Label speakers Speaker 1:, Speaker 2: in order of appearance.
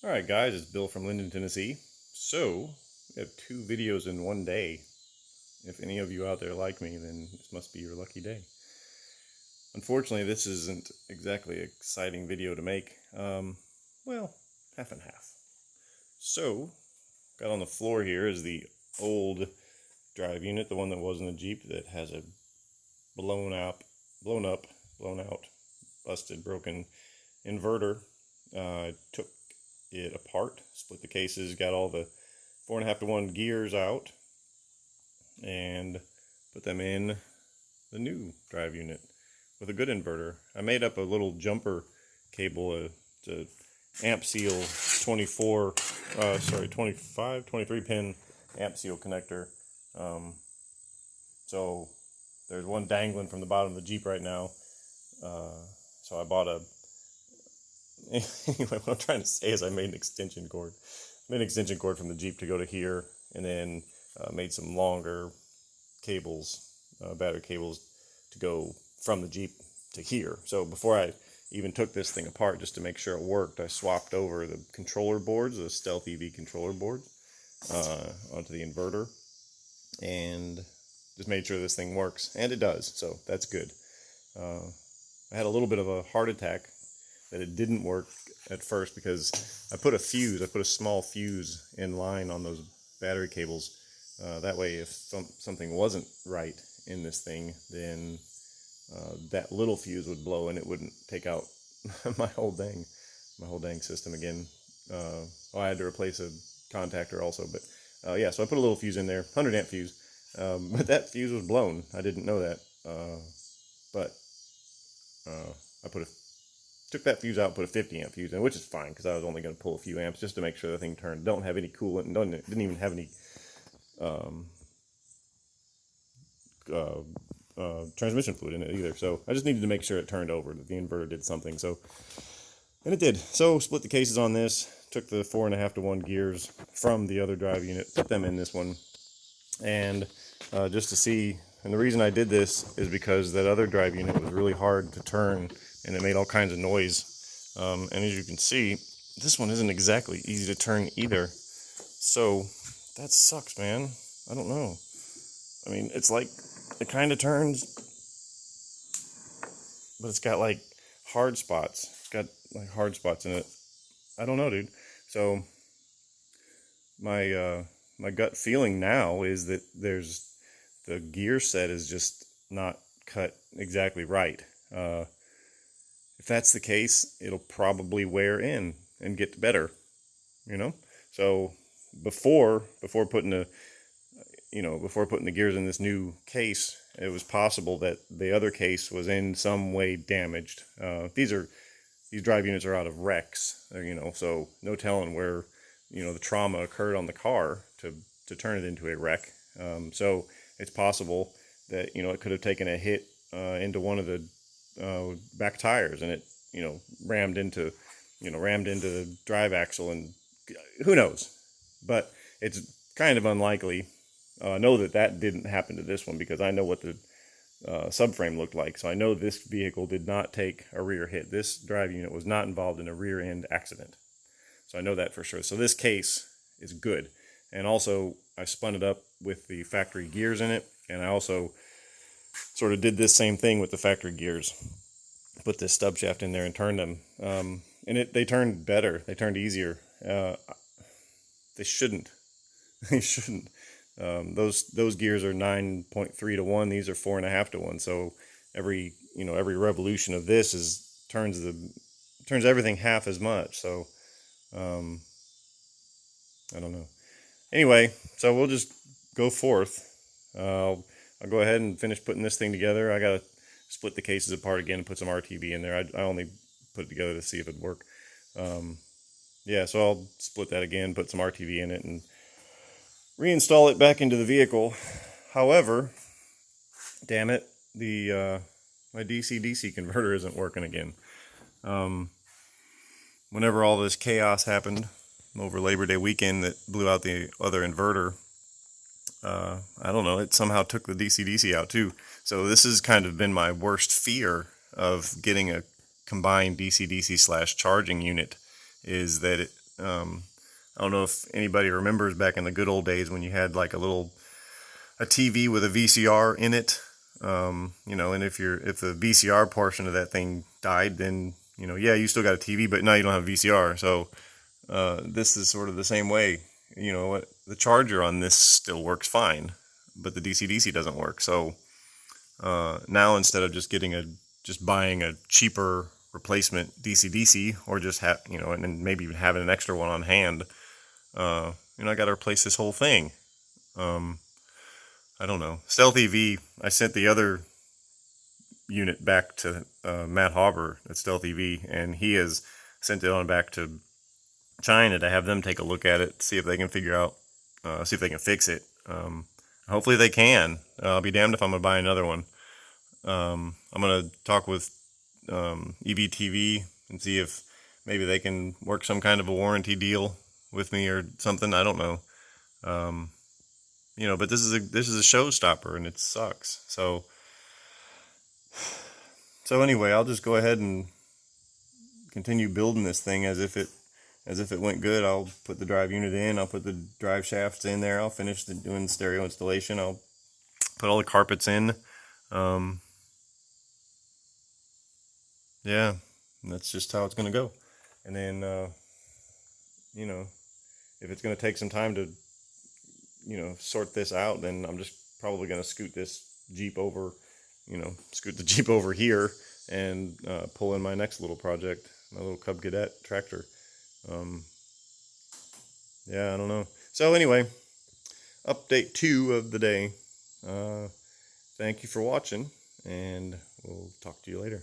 Speaker 1: Alright guys, it's Bill from Linden, Tennessee. So, we have 2 videos in one day. If any of you out there like me, then this must be your lucky day. Unfortunately, this isn't exactly an exciting video to make. Well, half and half. So, got on the floor here is the old drive unit, the one that was in the Jeep that has a blown out, busted, broken inverter. Took it apart, split the cases, got all the 4.5-to-1 gears out, and put them in the new drive unit with a good inverter. I made up a little jumper cable, to amp seal 23 pin amp seal connector. So there's one dangling from the bottom of the Jeep right now. So I bought a anyway, what I'm trying to say is I made an extension cord. From the Jeep to go to here, and then made some longer cables, battery cables, to go from the Jeep to here. So before I even took this thing apart, just to make sure it worked, I swapped over the controller boards, the StealthEV controller boards, onto the inverter, and just made sure this thing works, and it does, so that's good. I had a little bit of a heart attack that it didn't work at first because I put a small fuse in line on those battery cables. That way, if something wasn't right in this thing, then that little fuse would blow and it wouldn't take out my whole dang system again. I had to replace a contactor also, but yeah, so I put a little fuse in there, 100 amp fuse, but that fuse was blown. I didn't know that, but I took that fuse out, put a 50 amp fuse in, which is fine because I was only going to pull a few amps just to make sure the thing turned. Don't have any coolant, and didn't even have any transmission fluid in it either. So I just needed to make sure it turned over, that the inverter did something. So, and it did. So split the cases on this, took the 4.5-to-1 gears from the other drive unit, put them in this one, and just to see. And the reason I did this is because that other drive unit was really hard to turn, and it made all kinds of noise. And as you can see, this one isn't exactly easy to turn either. So that sucks, man. I don't know. I mean, it's like, it kind of turns, but it's got like hard spots. It's got like hard spots in it. I don't know, dude. So my gut feeling now is that the gear set is just not cut exactly right. If that's the case, it'll probably wear in and get better, you know? So before putting the gears in this new case, it was possible that the other case was in some way damaged. These drive units are out of wrecks, so no telling where, the trauma occurred on the car to turn it into a wreck. So it's possible that, it could have taken a hit into one of the back tires, and it, rammed into the drive axle, and who knows? But it's kind of unlikely. I know that didn't happen to this one because I know what the subframe looked like. So I know this vehicle did not take a rear hit. This drive unit was not involved in a rear end accident. So I know that for sure. So this case is good. And also, I spun it up with the factory gears in it, and I also sort of did this same thing with the factory gears. Put this stub shaft in there and turned them, and they turned better. They turned easier. They shouldn't. They shouldn't. Those gears are 9.3-to-1. These are 4.5-to-1. So every revolution of this turns everything half as much. So I don't know. Anyway, so we'll just go forth. I'll go ahead and finish putting this thing together. I gotta split the cases apart again and put some RTV in there. I only put it together to see if it'd work. Yeah, so I'll split that again, put some RTV in it, and reinstall it back into the vehicle. However, damn it, my DCDC converter isn't working again. Whenever all this chaos happened over Labor Day weekend that blew out the other inverter, I don't know, it somehow took the DCDC out too. So this has kind of been my worst fear of getting a combined DCDC / charging unit, is that I don't know if anybody remembers back in the good old days when you had like a TV with a VCR in it. You know, and if the VCR portion of that thing died, then, you know, yeah, you still got a TV, but now you don't have VCR. So this is sort of the same way. You know what, the charger on this still works fine, but the DCDC doesn't work. So now instead of just buying a cheaper replacement DCDC, or just you know, and then maybe even having an extra one on hand, you know, I got to replace this whole thing. I don't know. StealthEV, I sent the other unit back to Matt Hauber at StealthEV, and he has sent it on back to China to have them take a look at it, see if they can figure out, see if they can fix it. Hopefully they can. I'll be damned if I'm going to buy another one. I'm going to talk with EVTV and see if maybe they can work some kind of a warranty deal with me or something. I don't know. You know, but this is a showstopper, and it sucks. So anyway, I'll just go ahead and continue building this thing as if it went good. I'll put the drive unit in. I'll put the drive shafts in there. I'll finish doing stereo installation. I'll put all the carpets in. Yeah, that's just how it's going to go. And then, you know, if it's going to take some time to, you know, sort this out, then I'm just probably going to scoot this Jeep over, you know, scoot the Jeep over here and pull in my next little project, my little Cub Cadet tractor. Yeah, I don't know. So anyway, update 2 of the day. Thank you for watching, and we'll talk to you later.